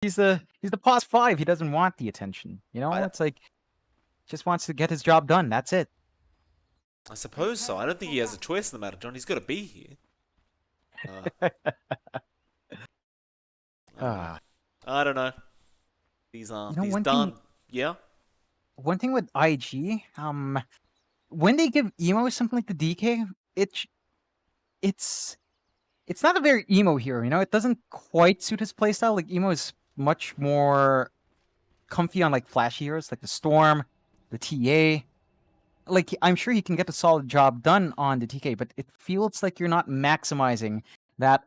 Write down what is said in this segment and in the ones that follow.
he's the pos 5. He doesn't want the attention. You know, I, it's like just wants to get his job done. That's it. I suppose so. I don't think he has a choice in the matter, John. He's got to be here. Uh, I don't know. uh, I don't know. you know, These done. Yeah. one thing with IG, when they give emo something like the DK, it sh- it's it's not a very emo hero. You know, it doesn't quite suit his playstyle. Like emo is much more comfy on like flashy heroes like the Storm, the TA. Like I'm sure he can get a solid job done on the TK, but it feels like you're not maximizing that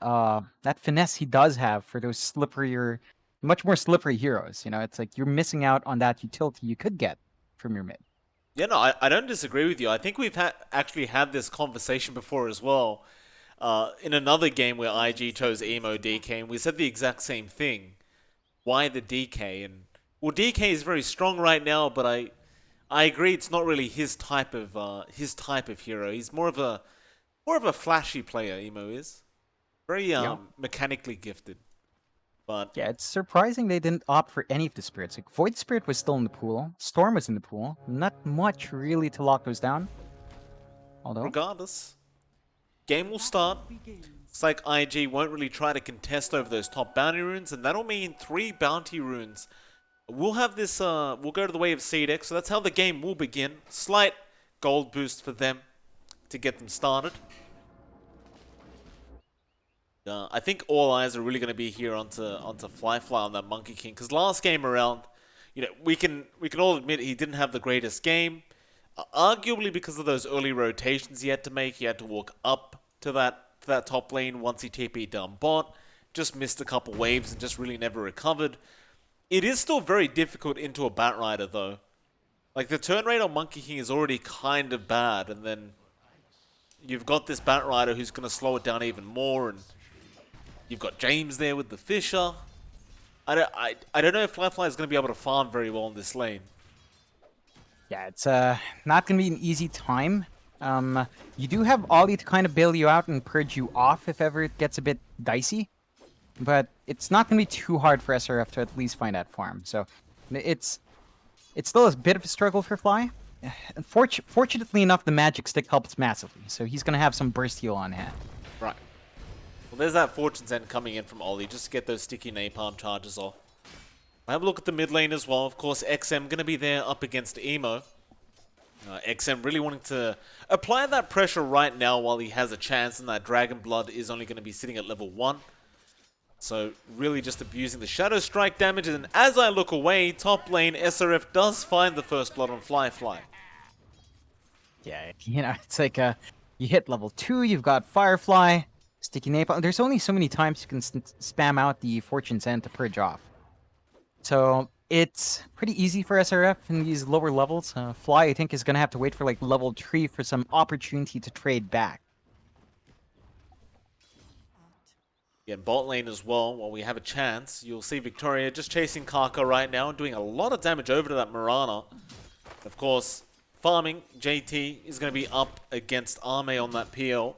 finesse he does have for those slipperier, much more slippery heroes. You know, it's like you're missing out on that utility you could get from your mid. Yeah, no, I don't disagree with you. I think we've actually had this conversation before as well. In another game where IG chose emo DK, and we said the exact same thing. Why the DK? And well, DK is very strong right now, but I agree it's not really his type of hero. He's more of a flashy player. Emo is very Yeah. mechanically gifted, but Yeah, it's surprising they didn't opt for any of the spirits. Like Void Spirit was still in the pool, Storm was in the pool. Not much really to lock those down. Although, regardless, game will start. It's like IG won't really try to contest over those top bounty runes, and that'll mean 3 bounty runes. We'll have this, we'll go to the way of CDEC, so that's how the game will begin. Slight gold boost for them to get them started. I think all eyes are really going to be here onto Fly on that Monkey King, because last game around, we can all admit he didn't have the greatest game. Arguably because of those early rotations he had to make, he had to walk up to that top lane once he TP'd down bot, just missed a couple waves and just really never recovered. It is still very difficult into a Batrider though. Like the turn rate on Monkey King is already kind of bad, and then you've got this Batrider who's going to slow it down even more, and you've got James there with the Fisher. I don't know if Flyfly is going to be able to farm very well in this lane. yeah, it's not gonna be an easy time. You do have Ollie to kind of bail you out and purge you off if ever it gets a bit dicey, but it's not gonna be too hard for SRF to at least find that farm. So it's still a bit of a struggle for Fly. Fortunately enough, the magic stick helps massively, so he's gonna have some burst heal on hand. Right. Well, there's that Fortune's End coming in from Ollie just to get those sticky napalm charges off. I have a look at the mid lane as well. Of course, XM going to be there up against Emo. XM really wanting to apply that pressure right now while he has a chance, and that Dragon Blood is only going to be sitting at level 1. So really just abusing the Shadow Strike damage, and as I look away, top lane SRF does find the first blood on Fly. Yeah, you know, it's like you hit level 2, you've got Firefly, Sticky Napalm. There's only so many times you can spam out the Fortune's End to purge off. So it's pretty easy for SRF in these lower levels. Fly, I think, is going to have to wait for like level 3 for some opportunity to trade back. Yeah, bot lane as well, while we have a chance. You'll see Victoria just chasing Kaka right now and doing a lot of damage over to that Mirana. Of course, farming, JT is going to be up against Arme on that PL.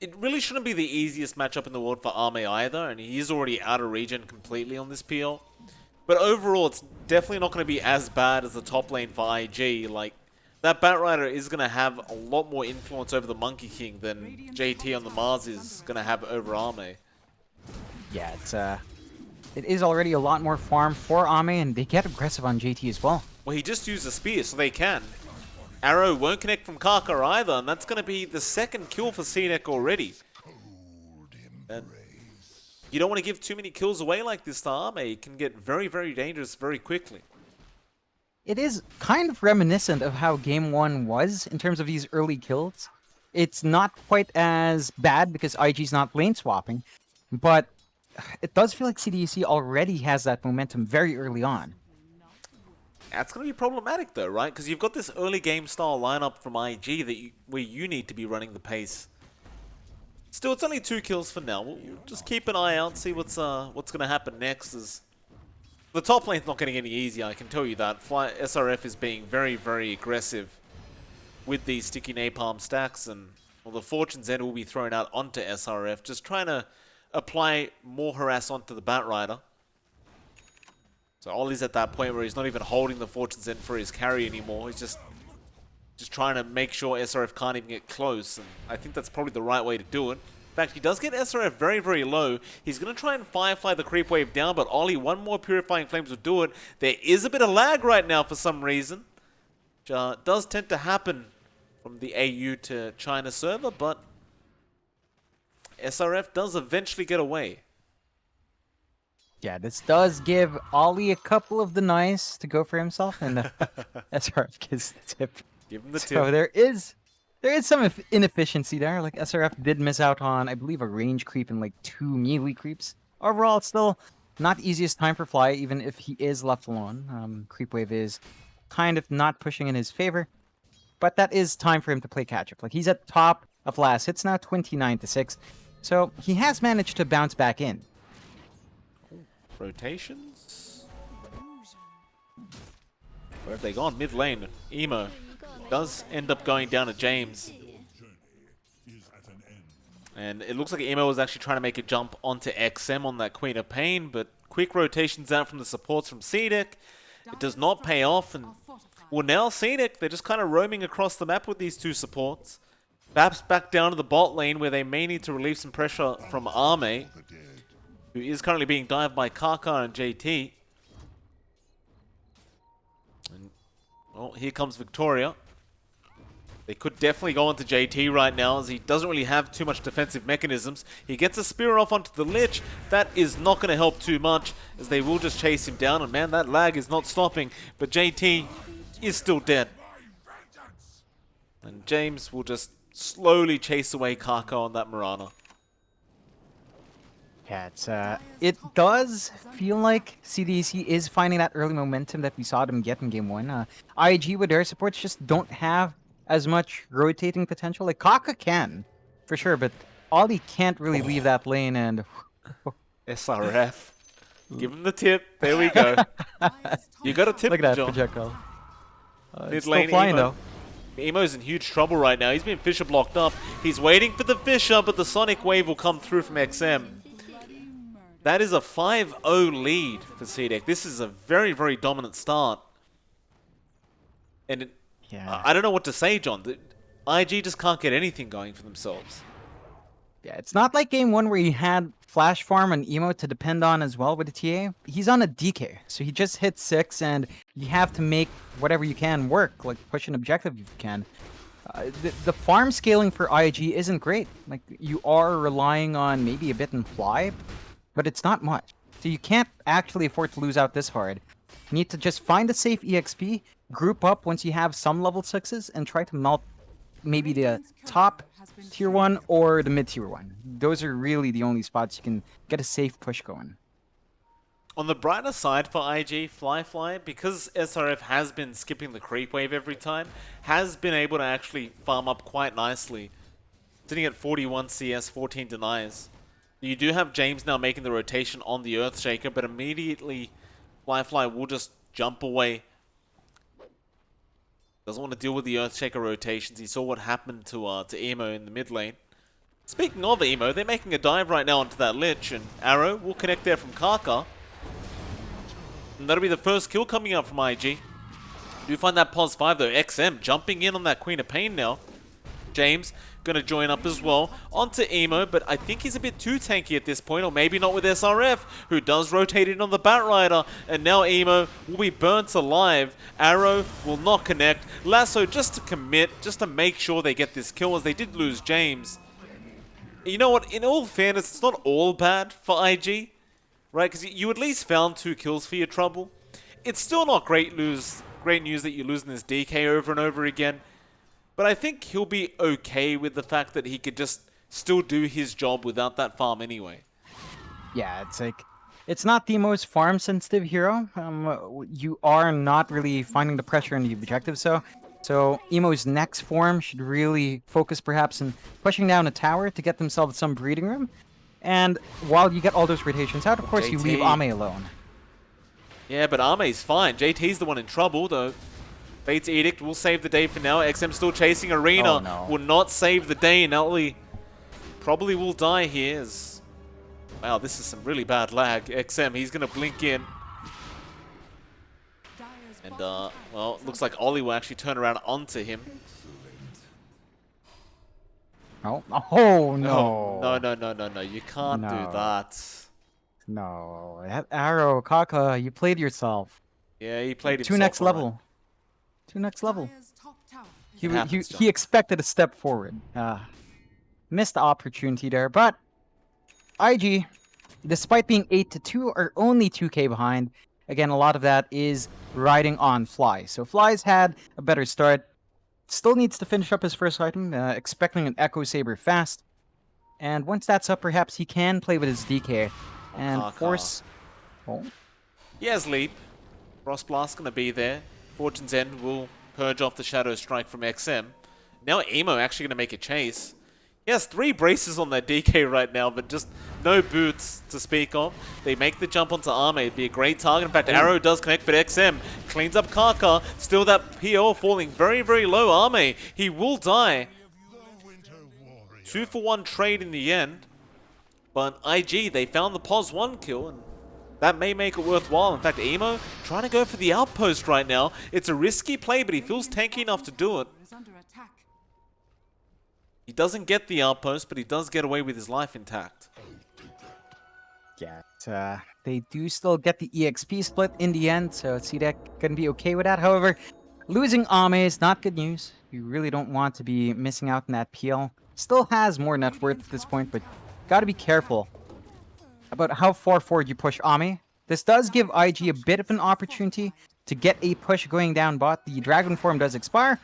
It really shouldn't be the easiest matchup in the world for Arme either, and he is already out of regen completely on this PL. But overall, it's definitely not going to be as bad as the top lane for IG. Like, that Batrider is going to have a lot more influence over the Monkey King than JT on the Mars is going to have over Arme. Yeah, it is already a lot more farm for Ame, and they get aggressive on JT as well. Well, he just used a spear, so they can. Arrow won't connect from Kaka either, and that's going to be the second kill for CDEC already. And you don't want to give too many kills away like this to Arme. It can get very, very dangerous very quickly. It is kind of reminiscent of how Game 1 was in terms of these early kills. It's not quite as bad because IG's not lane swapping, but it does feel like CDEC already has that momentum very early on. That's going to be problematic though, right? Because you've got this early game style lineup from IG where you need to be running the pace. Still, it's only 2 kills for now. We'll just keep an eye out, see what's going to happen next. As the top lane's not getting any easier, I can tell you that. SRF is being very, very aggressive with these sticky napalm stacks, and well, the Fortune's End will be thrown out onto SRF, just trying to apply more harass onto the Batrider. So Ollie's at that point where he's not even holding the Fortune's End for his carry anymore. He's just trying to make sure SRF can't even get close. And I think that's probably the right way to do it. In fact, he does get SRF very, very low. He's going to try and Firefly the creep wave down, but Ollie, one more Purifying Flames will do it. There is a bit of lag right now for some reason, which does tend to happen from the AU to China server, but SRF does eventually get away. Yeah, this does give Ollie a couple of denies to go for himself, and SRF gets the tip. Give him the tip. So there is some inefficiency there. Like SRF did miss out on, I believe, a range creep and like 2 melee creeps. Overall, it's still not the easiest time for Fly, even if he is left alone. Creep wave is kind of not pushing in his favor, but that is time for him to play catch up. Like he's at top of last hits now, 29-6. So he has managed to bounce back in. Rotations. Where have they gone? Mid lane. Emo does end up going down to James. And it looks like Emo was actually trying to make a jump onto XM on that Queen of Pain, but quick rotations out from the supports from CDEC. It does not pay off, and well, now CDEC, they're just kind of roaming across the map with these two supports. Baps back down to the bot lane where they may need to relieve some pressure from Arme, who is currently being dived by Kaka and JT. And, well, here comes Victoria. They could definitely go onto JT right now, as he doesn't really have too much defensive mechanisms. He gets a spear off onto the Lich. That is not going to help too much, as they will just chase him down. And man, that lag is not stopping. But JT is still dead. And James will just slowly chase away Kaka on that Mirana. Yeah, it does feel like CDEC is finding that early momentum that we saw them get in Game 1. IG with their supports just don't have as much rotating potential. Like, Kaka can, for sure, but Ollie can't really leave that lane, and... SRF. Give him the tip. There we go. You got a tip, look at that John. projectile. It's Mid lane, still flying, Emo. though. Emo's in huge trouble right now. He's been Fisher blocked up. He's waiting for the Fisher, but the Sonic Wave will come through from XM. That is a 5-0 lead for CDEC. This is a very, very dominant start. And Yeah. I don't know what to say, John. The IG just can't get anything going for themselves. Yeah, it's not like Game 1 where he had Flash Farm and Emo to depend on as well with the TA. He's on a DK, so he just hits 6, and you have to make whatever you can work, like push an objective if you can. The farm scaling for IG isn't great. Like, you are relying on maybe a bit in Fly, but it's not much. So you can't actually afford to lose out this hard. You need to just find a safe EXP, group up once you have some level 6s, and try to melt maybe the top tier 1 or the mid tier 1. Those are really the only spots you can get a safe push going. On the brighter side for IG, Fly, because SRF has been skipping the creep wave every time, has been able to actually farm up quite nicely. Sitting at 41 CS, 14 denies. You do have James now making the rotation on the Earthshaker, but immediately Fly will just jump away. Doesn't want to deal with the Earthshaker rotations. He saw what happened to Emo in the mid lane. Speaking of Emo, they're making a dive right now onto that Lich, and Arrow will connect there from Kaka. And that'll be the first kill coming out from IG. Do find that pos 5 though. XM jumping in on that Queen of Pain now. James going to join up as well onto Emo, but I think he's a bit too tanky at this point, or maybe not with SRF, who does rotate in on the Batrider, and now Emo will be burnt alive. Arrow will not connect. Lasso just to commit, just to make sure they get this kill, as they did lose James. You know what, in all fairness, it's not all bad for IG, right? Because you at least found 2 kills for your trouble. It's still not great news that you're losing this DK over and over again. But I think he'll be okay with the fact that he could just still do his job without that farm anyway. Yeah, it's like, it's not the most farm-sensitive hero. You are not really finding the pressure in the objective, so Emo's next form should really focus perhaps on pushing down a tower to get themselves some breathing room. And while you get all those rotations out, of course, you leave Ame alone. Yeah, but Ame's fine. JT's the one in trouble, though. Fate's Edict will save the day for now. XM still chasing Arena. Oh, no. Will not save the day, and Utley probably will die here, as Wow, this is some really bad lag. XM, he's going to blink in. And, well, looks like Ollie will actually turn around onto him. Oh, oh Oh, no. no. You can't do No. that. No. That arrow, Kaka, you played yourself. Yeah, he played Two himself next all right. level. Two next level. It happens, John. He expected a step forward. Missed the opportunity there, but IG, despite being 8-2, are only 2K behind. Again, a lot of that is riding on Fly. So Fly's had a better start. Still needs to finish up his first item, expecting an Echo Saber fast. And once that's up, perhaps he can play with his DK and Kaka. force... Oh, He has Leap. Frost Blast going to be there. Fortune's End will purge off the Shadow Strike from XM. Now Emo actually going to make a chase. He has 3 braces on that DK right now, but just no boots to speak of. They make the jump onto Arme. It'd be a great target. In fact, Arrow does connect, but XM cleans up Kaka. Still that PO falling very, very low. Arme, he will die. 2-for-1 trade in the end. But IG, they found the POS 1 kill, and that may make it worthwhile. In fact, Emo trying to go for the outpost right now. It's a risky play, but he feels tanky enough to do it. He doesn't get the outpost, but he does get away with his life intact. yeah. They do still get the EXP split in the end, so CDEC can be okay with that. However, losing Ame is not good news. You really don't want to be missing out on that PL. Still has more net worth at this point, but gotta be careful about how far forward you push Ame. This does give IG a bit of an opportunity to get a push going down bot. The Dragon Form does expire,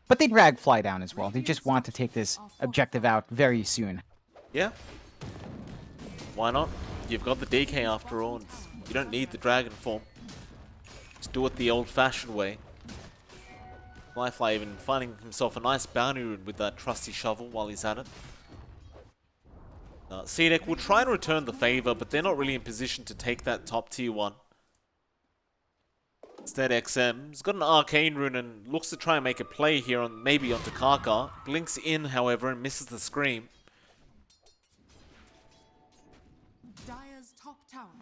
but they drag Fly down as well. They just want to take this objective out very soon. Yeah. Why not? You've got the DK after all, and you don't need the Dragon Form. Just do it the old-fashioned way. Fly even finding himself a nice bounty rune with that trusty shovel while he's at it. CDEC will try and return the favor, but they're not really in position to take that top tier 1. Instead, XM's got an arcane rune and looks to try and make a play here on maybe onto Kaka. Blinks in, however, and misses the scream.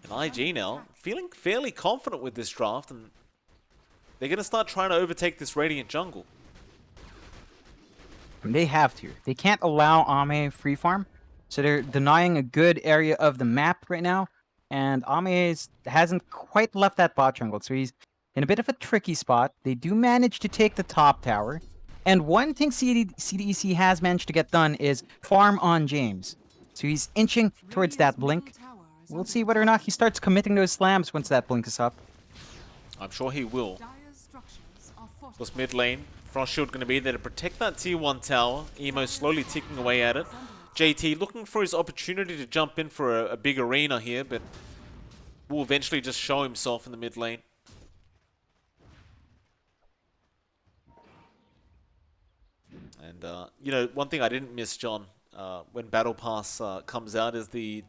And IG now feeling fairly confident with this draft, and they're going to start trying to overtake this Radiant jungle. They have to. They can't allow Ame free farm, so they're denying a good area of the map right now. And Ame hasn't quite left that bot jungle, so he's in a bit of a tricky spot. They do manage to take the top tower. And one thing CDEC has managed to get done is farm on James. So he's inching towards that blink. We'll see whether or not he starts committing those slams once that blink is up. I'm sure he will. Plus mid lane, Frost Shield going to be there to protect that tier 1 tower. Emo slowly ticking away at it. JT looking for his opportunity to jump in for a big arena here, but will eventually just show himself in the mid lane. And, you know, one thing I didn't miss, John, when Battle Pass comes out is the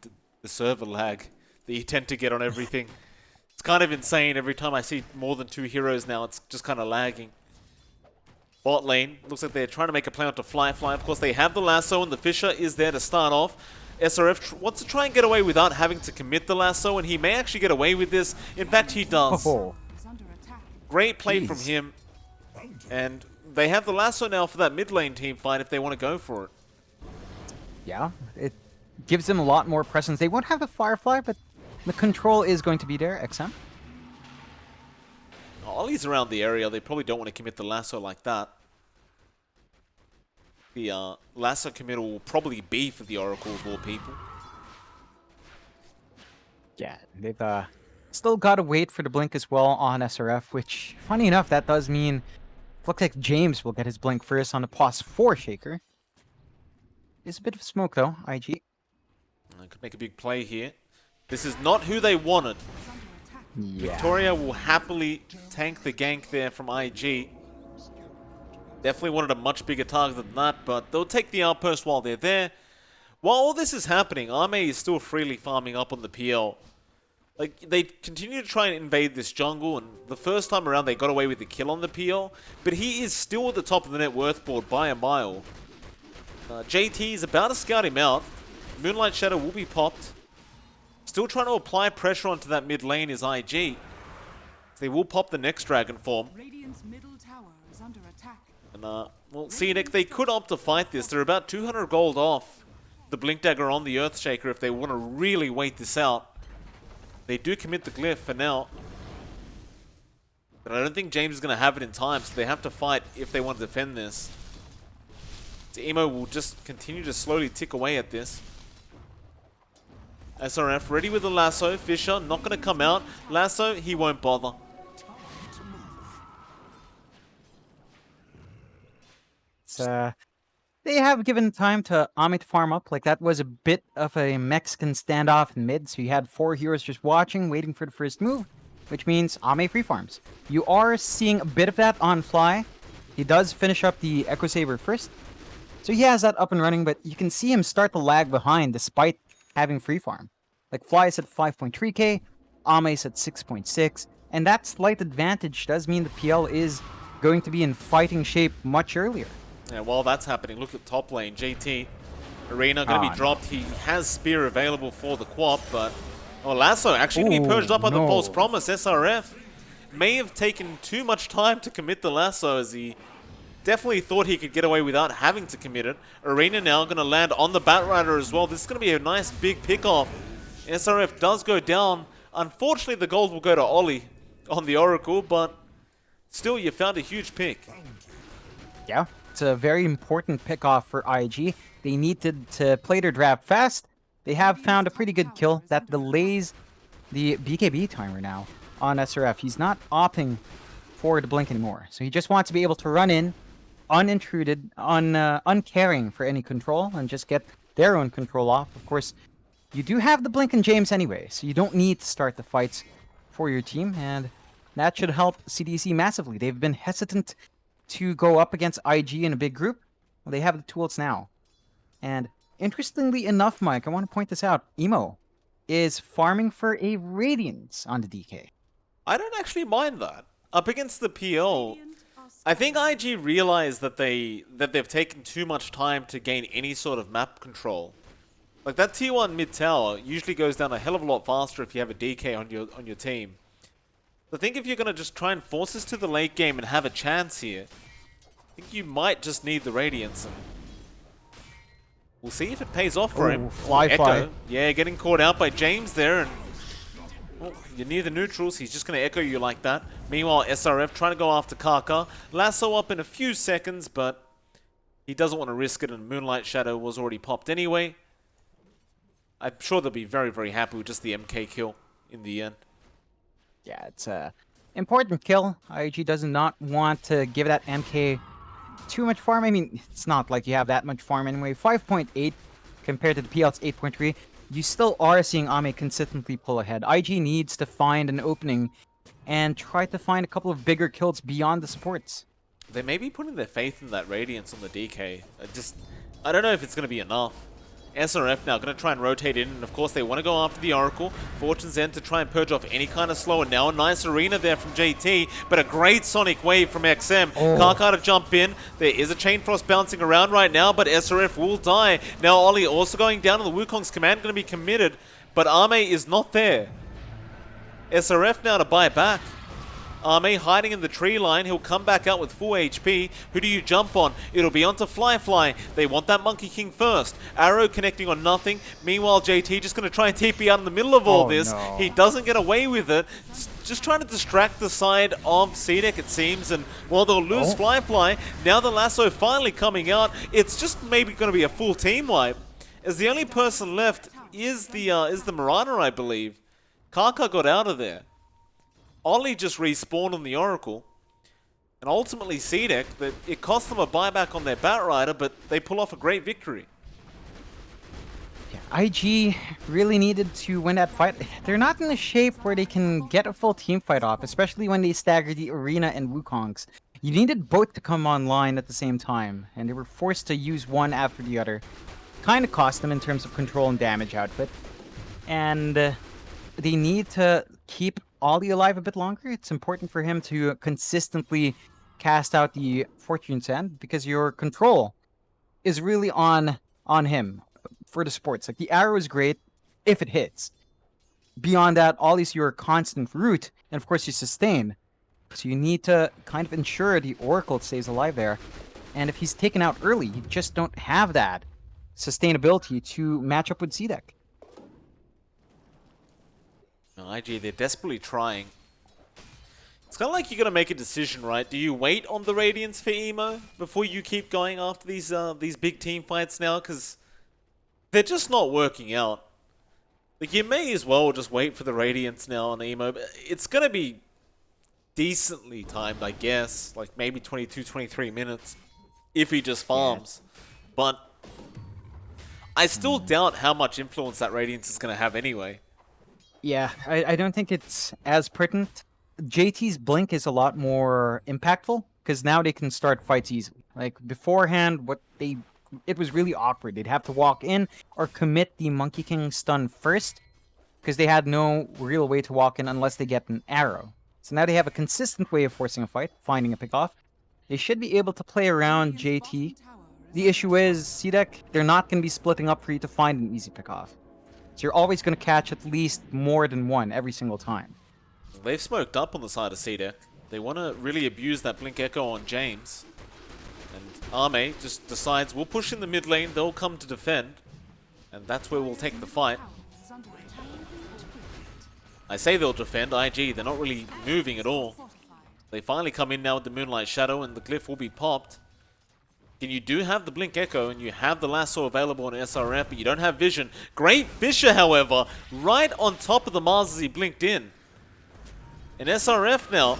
server lag that you tend to get on everything. It's kind of insane. Every time I see more than 2 heroes now, it's just kind of lagging. Bot lane, looks like they're trying to make a play onto Fly. Of course, they have the lasso, and the Fisher is there to start off. SRF wants to try and get away without having to commit the lasso, and he may actually get away with this. In fact, he does. Oh. Great play from him. And they have the lasso now for that mid lane team fight if they want to go for it. Yeah, it gives them a lot more presence. They won't have a Firefly, but the control is going to be there, XM. Ollie's around the area. They probably don't want to commit the lasso like that. The lasso committal will probably be for the Oracle of all people. Yeah, they've still got to wait for the blink as well on SRF, which, funny enough, that does mean looks like James will get his blink first on the POS 4 Shaker. It's a bit of smoke, though, IG. Could make a big play here. This is not who they wanted. Yeah. Victoria will happily tank the gank there from IG. Definitely wanted a much bigger target than that, but they'll take the outpost while they're there. While all this is happening, Arme is still freely farming up on the PL. Like, they continue to try and invade this jungle, and the first time around they got away with the kill on the PL, but he is still at the top of the net worth board by a mile. JT is about to scout him out. Moonlight Shadow will be popped. Still trying to apply pressure onto that mid lane is IG. They will pop the next Dragon Form. Radiant's middle tower is under attack. And, well, CDEC, they could opt to fight this. They're about 200 gold off the Blink Dagger on the Earthshaker if they want to really wait this out. They do commit the Glyph for now. But I don't think James is going to have it in time, so they have to fight if they want to defend this. So Emo will just continue to slowly tick away at this. SRF ready with the lasso. Fisher not going to come out. Lasso, he won't bother. They have given time to Amit farm up. Like, that was a bit of a Mexican standoff in mid, so you had 4 heroes just watching, waiting for the first move, which means Ame free farms. You are seeing a bit of that on Fly. He does finish up the Echo Saber first, so he has that up and running, but you can see him start to lag behind despite having free farm. Like, Fly is at 5.3k, Ame is at 6.6, and that slight advantage does mean the PL is going to be in fighting shape much earlier. Yeah, while that's happening, look at top lane. JT, Arena going to be dropped. He has Spear available for the Quap, but... Oh, Lasso actually going to be purged up by the False Promise. SRF may have taken too much time to commit the Lasso, as he definitely thought he could get away without having to commit it. Arena now going to land on the Batrider as well. This is going to be a nice big pick-off. SRF does go down. Unfortunately, the gold will go to Ollie on the Oracle, but still, you found a huge pick. Yeah. It's a very important pick-off for IG. They needed to play their draft fast. They have found a pretty good kill that delays the BKB timer now on SRF. He's not opting for the blink anymore. So he just wants to be able to run in, unintruded, uncaring for any control, and just get their own control off. Of course, you do have the blink and James anyway, so you don't need to start the fights for your team, and that should help CDEC massively. They've been hesitant to go up against IG in a big group. Well, they have the tools now. And interestingly enough, Mike, I want to point this out. Emo is farming for a Radiance on the DK. I don't actually mind that. Up against the PL, I think IG realized that they've taken too much time to gain any sort of map control. Like, that tier 1 mid tower usually goes down a hell of a lot faster if you have a DK on your team. I think if you're going to just try and force this to the late game and have a chance here, I think you might just need the Radiance. And we'll see if it pays off for him. Fly. Yeah, getting caught out by James there. And well, you're near the neutrals. He's just going to echo you like that. Meanwhile, SRF trying to go after Kaka. Lasso up in a few seconds, but he doesn't want to risk it, and Moonlight Shadow was already popped anyway. I'm sure they'll be very, very happy with just the MK kill in the end. Yeah, it's a important kill. IG does not want to give that MK too much farm. I mean, it's not like you have that much farm anyway. 5.8 compared to the PL's 8.3. You still are seeing Ame consistently pull ahead. IG needs to find an opening and try to find a couple of bigger kills beyond the supports. They may be putting their faith in that Radiance on the DK. I don't know if it's going to be enough. SRF now going to try and rotate in, and of course they want to go after the Oracle. Fortune's End to try and purge off any kind of slow, and now a nice arena there from JT, but a great Sonic Wave from XM. Kaka to jump in. There is a Chain Frost bouncing around right now, but SRF will die. Now Ollie also going down, and the Wukong's command going to be committed, but Ame is not there. SRF now to buy back. Ame hiding in the tree line. He'll come back out with full HP. Who do you jump on? It'll be onto Fly. They want that Monkey King first. Arrow connecting on nothing. Meanwhile, JT just going to try and TP out in the middle of all this. No. He doesn't get away with it. Just trying to distract the side of CDEC, it seems. And while they'll lose Fly, now the Lasso finally coming out. It's just maybe going to be a full team wipe, as the only person left is the Marauder, I believe. Kaka got out of there. Ollie just respawned on the Oracle, and ultimately CDEC, that it cost them a buyback on their Batrider, but they pull off a great victory. Yeah, IG really needed to win that fight. They're not in a shape where they can get a full team fight off, especially when they stagger the Arena and Wukongs. You needed both to come online at the same time, and they were forced to use one after the other. Kind of cost them in terms of control and damage output. And they need to keep Ollie alive a bit longer. It's important for him to consistently cast out the Fortune's End, because your control is really on him for the supports. Like, the arrow is great if it hits, Beyond that, all is your constant root, and of course you sustain. So you need to kind of ensure the Oracle stays alive there. And if he's taken out early, you just don't have that sustainability to match up with CDEC. Now, IG, they're desperately trying. It's kind of like you got to make a decision, right? Do you wait on the Radiance for Emo before you keep going after these big team fights now? Because they're just not working out. Like, you may as well just wait for the Radiance now on Emo. But it's going to be decently timed, I guess. Like, maybe 22, 23 minutes if he just farms. Yeah. But I still doubt how much influence that Radiance is going to have anyway. Yeah, I don't think it's as pertinent. JT's Blink is a lot more impactful, because now they can start fights easily. Like, beforehand, it was really awkward. They'd have to walk in or commit the Monkey King stun first, because they had no real way to walk in unless they get an arrow. So now they have a consistent way of forcing a fight, finding a pick off. They should be able to play around JT. The issue is, CDEC, they're not going to be splitting up for you to find an easy pick off. So you're always going to catch at least more than one every single time. They've smoked up on the side of CDEC. They want to really abuse that Blink Echo on James. And Arme just decides, we'll push in the mid lane, they'll come to defend. And that's where we'll take the fight. I say they'll defend, IG, they're not really moving at all. They finally come in now with the Moonlight Shadow and the Glyph will be popped. And you do have the Blink Echo and you have the Lasso available on SRF, but you don't have Vision. Great Fisher, however, right on top of the Mars as he blinked in. And SRF now,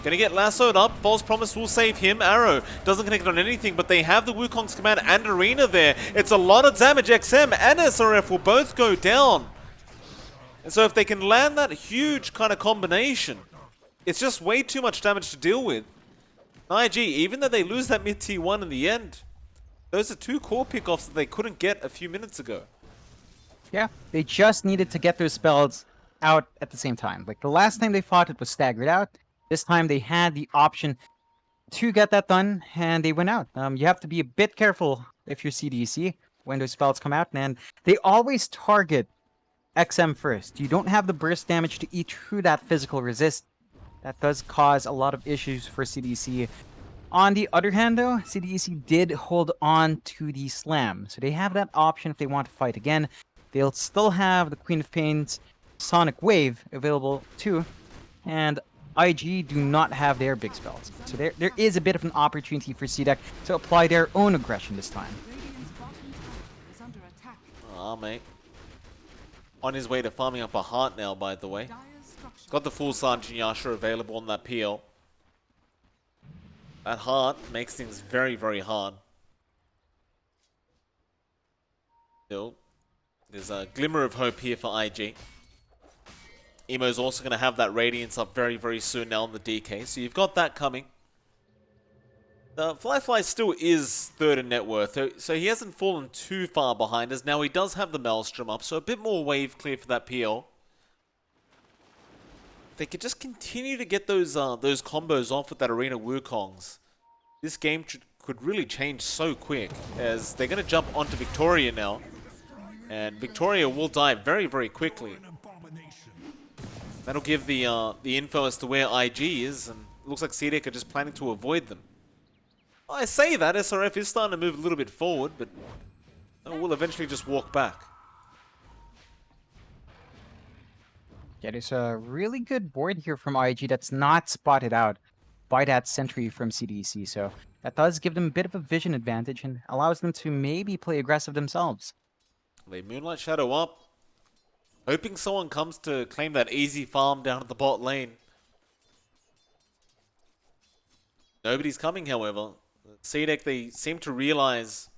gonna get lassoed up. False Promise will save him. Arrow doesn't connect on anything, but they have the Wukong's command and Arena there. It's a lot of damage. XM and SRF will both go down. And so if they can land that huge kind of combination, it's just way too much damage to deal with. IG, even though they lose that mid T1 in the end, those are two core pickoffs that they couldn't get a few minutes ago. Yeah, they just needed to get their spells out at the same time. Like, the last time they fought, it was staggered out. This time they had the option to get that done, and they went out. You have to be a bit careful if you're CDEC when those spells come out, and they always target XM first. You don't have the burst damage to eat through that physical resist. That does cause a lot of issues for CDEC. On the other hand, though, CDEC did hold on to the slam, so they have that option if they want to fight again. They'll still have the Queen of Pain's Sonic Wave available too, and IG do not have their big spells. So there is a bit of an opportunity for CDEC to apply their own aggression this time. Ah, mate. On his way to farming up a heart now, by the way. Got the full Sergeant Yasha available on that PL. That heart makes things very, very hard. Still, there's a glimmer of hope here for IG. Emo's also going to have that Radiance up very, very soon now on the DK, so you've got that coming. Fly still is third in net worth, so he hasn't fallen too far behind us. Now he does have the Maelstrom up, so a bit more wave clear for that PL. They could just continue to get those combos off with that Arena Wukongs. This game could really change so quick, as they're going to jump onto Victoria now. And Victoria will die very, very quickly. That'll give the info as to where IG is, and it looks like CDEC are just planning to avoid them. I say that, SRF is starting to move a little bit forward, but will eventually just walk back. Yeah, there's a really good board here from IG that's not spotted out by that sentry from CDEC, so that does give them a bit of a vision advantage and allows them to maybe play aggressive themselves. They Moonlight Shadow up, hoping someone comes to claim that easy farm down at the bot lane. Nobody's coming, however. CDEC, they seem to realize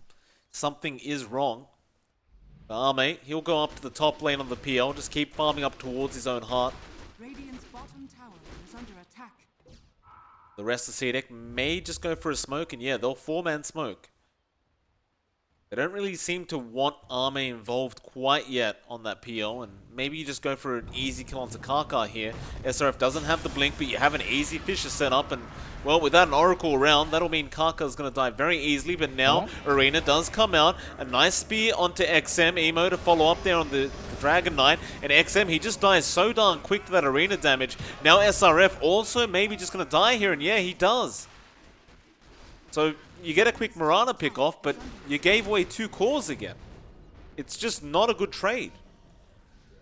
something is wrong. Arme, he'll go up to the top lane on the PL, just keep farming up towards his own heart. Radiant's bottom tower is under attack. The rest of CDEC may just go for a smoke, and yeah, they'll 4-man smoke. They don't really seem to want Arme involved quite yet on that PO, and maybe you just go for an easy kill onto Kaka here. SRF doesn't have the blink, but you have an easy Fisher set up, and well, without an Oracle around, that'll mean Kaka's going to die very easily, but now Arena does come out. A nice spear onto XM, Emo to follow up there on the Dragon Knight, and XM, he just dies so darn quick to that Arena damage. Now SRF also maybe just going to die here, and yeah, he does. So you get a quick Mirana pick off, but you gave away 2 cores again. It's just not a good trade.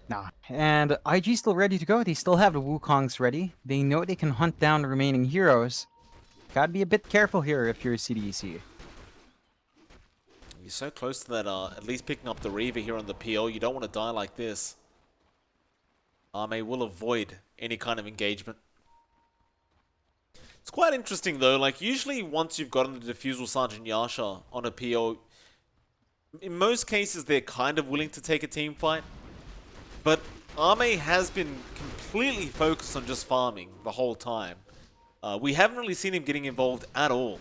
Nah. And IG still ready to go. They still have the Wukongs ready. They know they can hunt down the remaining heroes. Gotta be a bit careful here if you're a CDEC. You're so close to that, at least picking up the Reaver here on the PO. You don't want to die like this. Arme will avoid any kind of engagement. It's quite interesting though, like usually once you've gotten the Defusal Sergeant Yasha on a PO, in most cases they're kind of willing to take a team fight. But Arme has been completely focused on just farming the whole time. We haven't really seen him getting involved at all.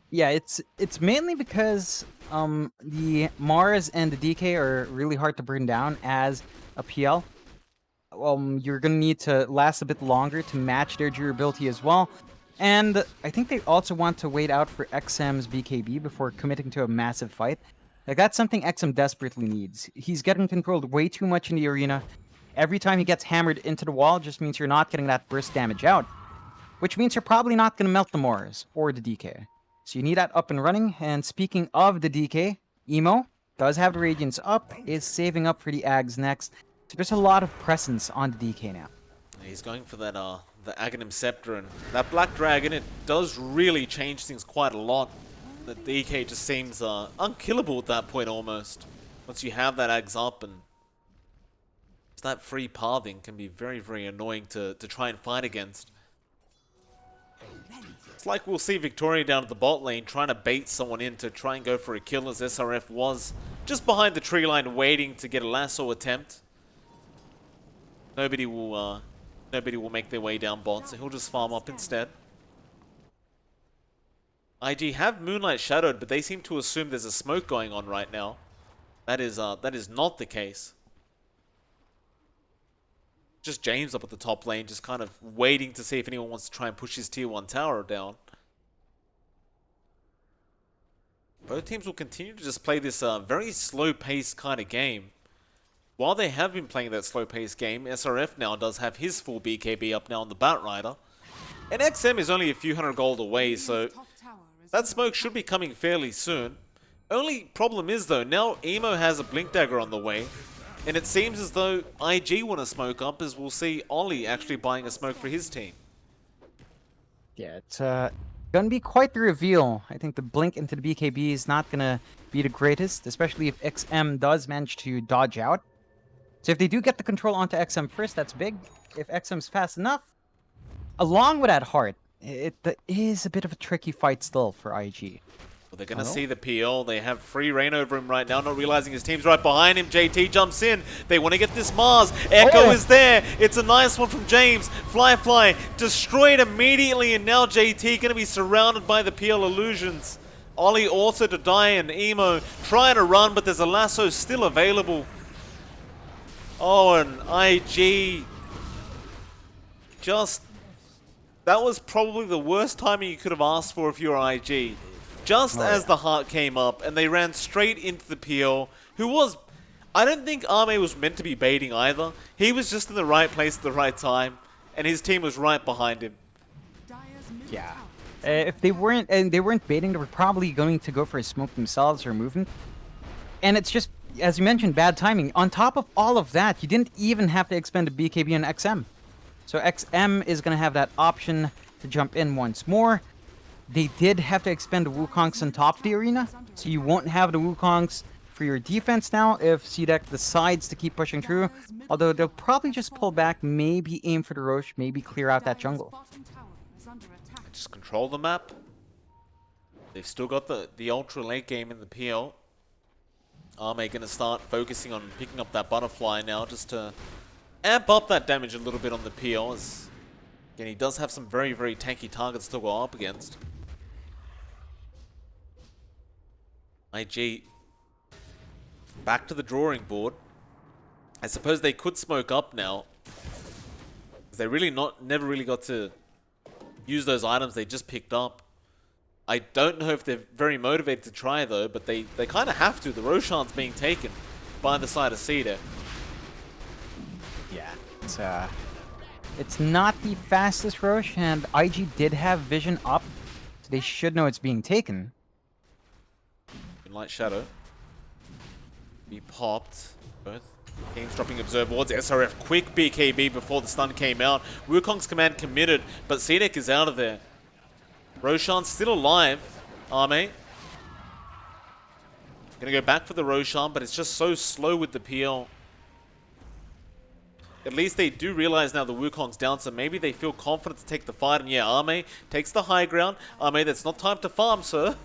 Yeah, it's mainly because the Mars and the DK are really hard to burn down as a PL. You're gonna need to last a bit longer to match their durability as well. And I think they also want to wait out for XM's BKB before committing to a massive fight. Like, that's something XM desperately needs. He's getting controlled way too much in the arena. Every time he gets hammered into the wall just means you're not getting that burst damage out. Which means you're probably not going to melt the Mars or the DK. So you need that up and running. And speaking of the DK, Emo does have the Radiance up, is saving up for the Ags next. So there's a lot of presence on the DK now. He's going for that, the Aghanim Scepter, and that Black Dragon, it does really change things quite a lot. The DK just seems unkillable at that point almost. Once you have that Ags up, and that free pathing can be very, very annoying to try and fight against. It's like we'll see Victoria down at the bot lane trying to bait someone in to try and go for a kill, as SRF was just behind the tree line waiting to get a lasso attempt. Nobody will make their way down bot, so he'll just farm up instead. IG have Moonlight shadowed, but they seem to assume there's a smoke going on right now. That is not the case. Just James up at the top lane, just kind of waiting to see if anyone wants to try and push his tier 1 tower down. Both teams will continue to just play this very slow-paced kind of game. While they have been playing that slow-paced game, SRF now does have his full BKB up now on the Batrider. And XM is only a few hundred gold away, so that smoke should be coming fairly soon. Only problem is though, now Emo has a Blink Dagger on the way. And it seems as though IG want to smoke up, as we'll see Ollie actually buying a smoke for his team. Yeah, it's gonna be quite the reveal. I think the blink into the BKB is not gonna be the greatest, especially if XM does manage to dodge out. So if they do get the control onto XM first, that's big. If XM's fast enough, along with that heart, it is a bit of a tricky fight still for IG. Well, they're going to see the PL. They have free reign over him right now, not realizing his team's right behind him. JT jumps in. They want to get this Mars. Echo is there. It's a nice one from James. Fly destroyed immediately, and now JT going to be surrounded by the PL illusions. Ollie also to die, and Emo trying to run, but there's a lasso still available. Oh, and IG just... That was probably the worst timing you could have asked for if you were IG. Just as the heart came up, and they ran straight into the PL, who was... I don't think Arme was meant to be baiting either. He was just in the right place at the right time, and his team was right behind him. Yeah. If they weren't baiting, they were probably going to go for a smoke themselves or movement. And it's just, as you mentioned, bad timing. On top of all of that, you didn't even have to expend a BKB on XM. So XM is going to have that option to jump in once more. They did have to expend the Wukongs on top of the arena, so you won't have the Wukongs for your defense now if CDEC decides to keep pushing through. Although they'll probably just pull back, maybe aim for the Roche, maybe clear out that jungle. Just control the map. They've still got the ultra late game in the PL. Arme going to start focusing on picking up that butterfly now, just to amp up that damage a little bit on the PL. As, again, he does have some very, very tanky targets to go up against. IG back to the drawing board. I suppose they could smoke up now. They never really got to use those items they just picked up. I don't know if they're very motivated to try though, but they kind of have to. The Roshan's being taken by the side of CDEC. Yeah, it's not the fastest Roche, and IG did have vision up, so they should know it's being taken. Light Shadow. Be popped. Both teams dropping Observe Wards. SRF quick BKB before the stun came out. Wukong's command committed, but CDEC is out of there. Roshan's still alive. Arme. Gonna go back for the Roshan, but it's just so slow with the PL. At least they do realize now the Wukong's down, so maybe they feel confident to take the fight. And yeah, Arme takes the high ground. Arme, that's not time to farm, sir.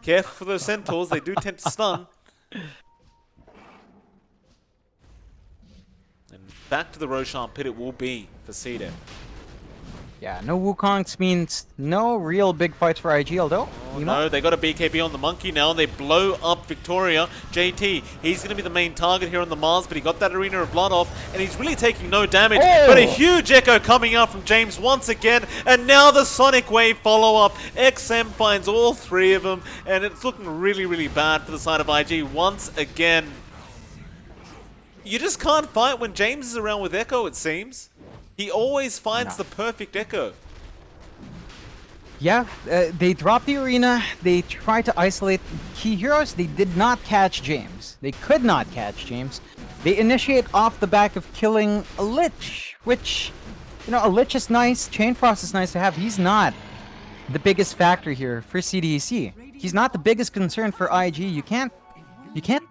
Careful for those centaurs, they do tend to stun. And back to the Roshan pit it will be for CDEC. Yeah, no Wukongs means no real big fights for IG, although... Oh, no, they got a BKB on the Monkey now, and they blow up Victoria. JT, he's going to be the main target here on the Mars, but he got that Arena of Blood off, and he's really taking no damage. Oh! But a huge echo coming out from James once again, and now the Sonic Wave follow-up. XM finds all three of them, and it's looking really, really bad for the side of IG once again. You just can't fight when James is around with Echo, it seems. He always finds the perfect echo. Yeah, they dropped the arena. They tried to isolate key heroes. They did not catch James. They could not catch James. They initiate off the back of killing a Lich, which, you know, a Lich is nice. Chain Frost is nice to have. He's not the biggest factor here for CDEC. He's not the biggest concern for IG. You can't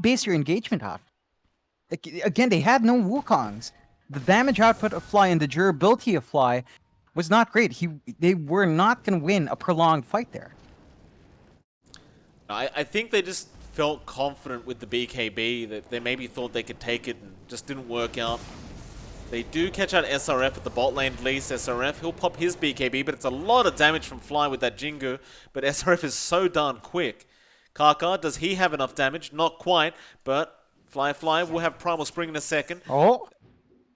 base your engagement off. Again, they had no Wukongs. The damage output of Fly and the durability of Fly was not great. They were not going to win a prolonged fight there. I think they just felt confident with the BKB, that they maybe thought they could take it and just didn't work out. They do catch out SRF at the bot lane at least. SRF, he'll pop his BKB, but it's a lot of damage from Fly with that Jingu. But SRF is so darn quick. Kaka, does he have enough damage? Not quite, but Fly will have Primal Spring in a second. Oh!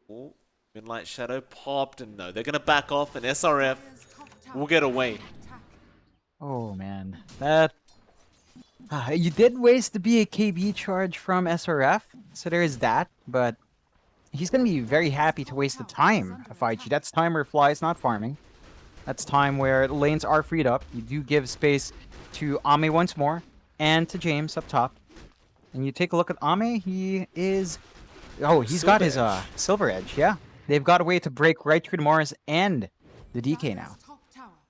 Oh, Midnight Shadow popped, and no, they're going to back off, and SRF will get away. Oh, man. That... you did waste the BKB charge from SRF, so there is that, but he's going to be very happy to waste the time of IG. That's time where Fly is not farming. That's time where the lanes are freed up. You do give space to Ame once more, and to James up top. And you take a look at Ame, he is... Oh, he's got his Silver Edge, yeah. They've got a way to break right through the Mars and the DK now.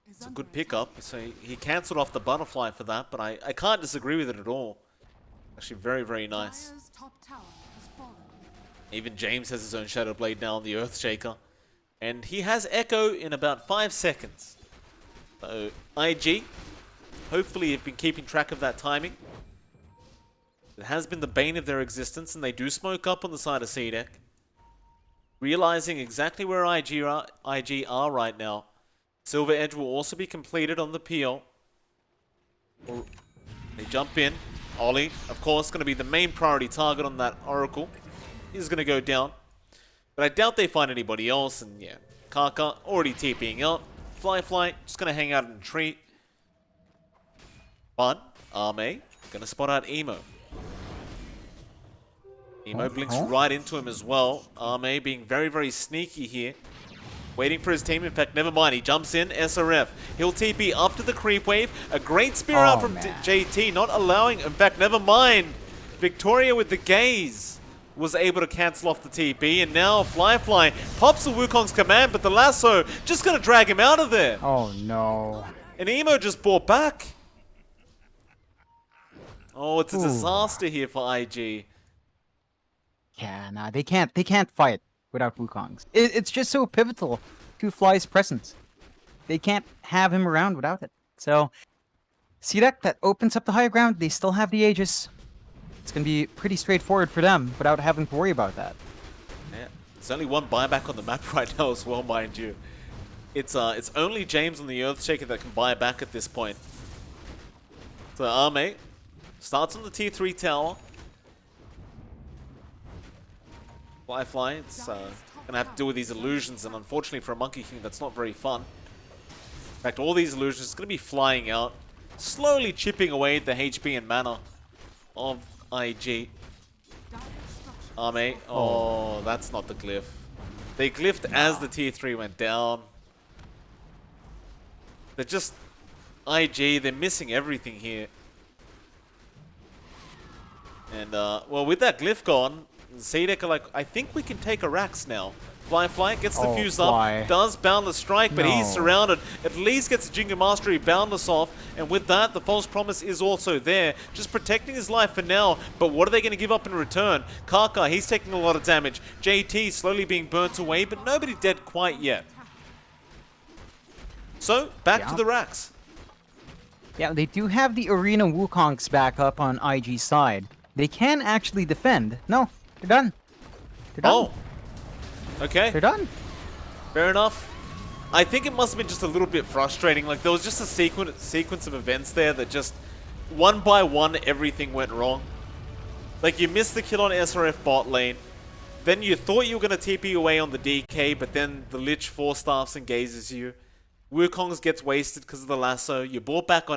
It's a good pickup, so he cancelled off the Butterfly for that, but I can't disagree with it at all. Actually, very, very nice. Even James has his own Shadow Blade now on the Earthshaker. And he has Echo in about 5 seconds. So, IG, hopefully you've been keeping track of that timing. It has been the bane of their existence, and they do smoke up on the side of CDEC. Realizing exactly where IG are right now. Silver Edge will also be completed on the PL. They jump in. Ollie, of course, going to be the main priority target on that Oracle. He's going to go down. But I doubt they find anybody else, and yeah. Kaka already TPing out. Fly, just going to hang out in a tree. But Ame, going to spot out Emo. Emo blinks right into him as well. Ame being very, very sneaky here. Waiting for his team. In fact, never mind. He jumps in. SRF. He'll TP up to the creep wave. A great spear out from JT. Not allowing... In fact, never mind. Victoria with the gaze was able to cancel off the TP. And now Fly pops the Wukong's command, but the lasso just going to drag him out of there. Oh, no. And Emo just brought back. Oh, it's a disaster here for IG. Yeah, nah, they can't fight without Wukongs. It's just so pivotal to Fly's presence. They can't have him around without it. So, CDEC, that opens up the high ground. They still have the Aegis. It's going to be pretty straightforward for them without having to worry about that. Yeah, there's only one buyback on the map right now as well, mind you. It's only James on the Earthshaker that can buy back at this point. So Ame Starts on the tier 3 tower. Fly, it's gonna have to deal with these illusions, and unfortunately for a Monkey King, that's not very fun. In fact, all these illusions are gonna be flying out, slowly chipping away at the HP and mana of IG. Mate. Oh, that's not the glyph. They glyphed as the tier 3 went down. They're just... IG, they're missing everything here. And, well, with that glyph gone, CDEC are like, I think we can take a Rax now. Fly gets the fuse up, does Boundless Strike, but he's surrounded. At least gets the Jingle Mastery Boundless off, and with that, the False Promise is also there, just protecting his life for now. But what are they going to give up in return? Kaka, he's taking a lot of damage. JT slowly being burnt away, but nobody dead quite yet. So, back to the Rax. Yeah, they do have the Arena Wukongs back up on IG's side. They can actually defend. No, they're done. They're done. Oh. Okay. They're done. Fair enough. I think it must have been just a little bit frustrating. Like, there was just a sequence of events there that just, one by one, everything went wrong. Like, you missed the kill on SRF bot lane. Then you thought you were going to TP away on the DK, but then the Lich 4-staffs and gazes you. Wukongs gets wasted because of the lasso. You brought back on